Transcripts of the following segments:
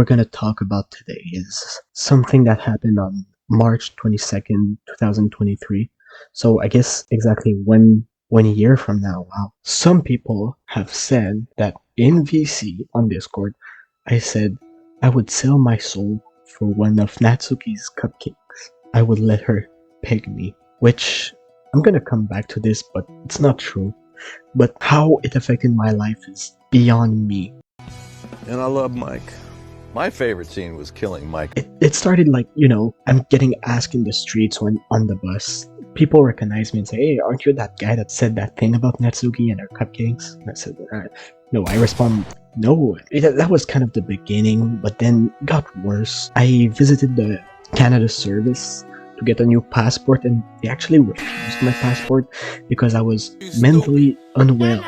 we're gonna talk about today is something that happened on March 22nd, 2023. So I guess exactly one year from now. Wow. Some people have said that in VC on Discord, I said I would sell my soul for one of Natsuki's cupcakes. I would let her peg me, which I'm gonna come back to this, but it's not true. But how it affected my life is beyond me. And I love Mike. My favorite scene was killing Mike. It started like, I'm getting asked in the streets when on the bus. People recognize me and say, "Hey, aren't you that guy that said that thing about Natsuki and her cupcakes?" And I said, no. I respond, no. That was kind of the beginning, but then it got worse. I visited the Canada Service to get a new passport, and they actually refused my passport because I was mentally unwell.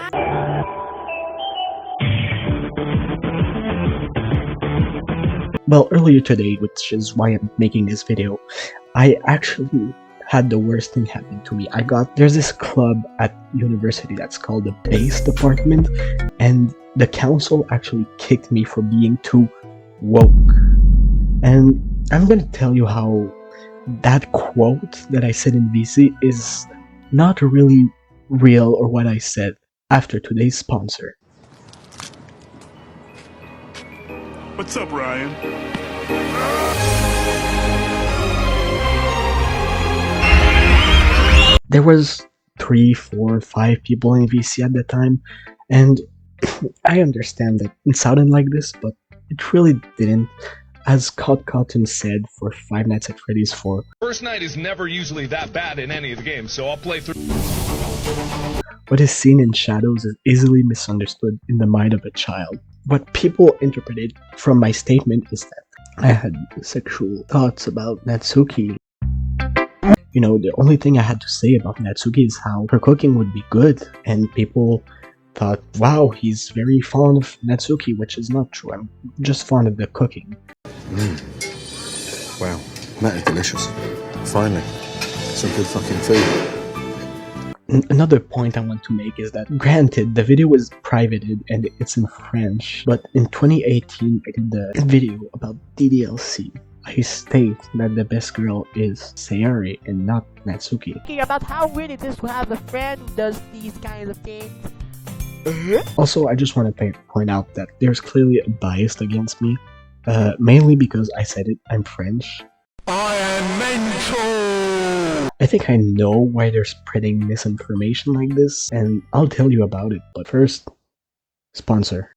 Well, earlier today, which is why I'm making this video, I actually had the worst thing happen to me. There's this club at university that's called the bass department, and the council actually kicked me for being too woke. And I'm gonna tell you how that quote that I said in VC is not really real or what I said after today's sponsor. What's up, Ryan? There was 3, 4, 5 people in VC at the time, and I understand that it sounded like this, but it really didn't. As Scott Cotton said for Five Nights at Freddy's 4, first night is never usually that bad in any of the games, so I'll play through. What is seen in shadows is easily misunderstood in the mind of a child. What people interpreted from my statement is that I had sexual thoughts about Natsuki. The only thing I had to say about Natsuki is how her cooking would be good, and people thought, wow, he's very fond of Natsuki, which is not true. I'm just fond of the cooking. Wow, that is delicious. Finally, some good fucking food. Another point I want to make is that, granted, the video was privated and it's in French, but in 2018 I did the video about DDLC. I state that the best girl is Sayori and not Natsuki. Thinking about how weird it is to have a friend who does these kinds of things. Also, I just want to point out that there's clearly a bias against me, mainly because I said it, I'm French. I am mental! I think I know why they're spreading misinformation like this, and I'll tell you about it, but first, sponsor.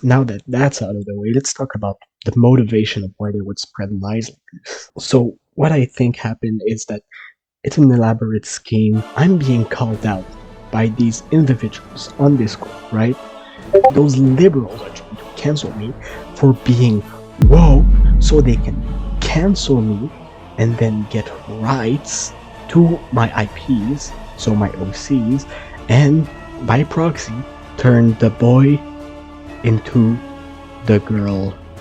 Now that that's out of the way, let's talk about the motivation of why they would spread lies like this. So, what I think happened is that it's an elaborate scheme. I'm being called out by these individuals on Discord, right? Those liberals are trying to cancel me for being woke so they can cancel me and then get rights to my IPs, so my OCs, and by proxy turn the boy into the girl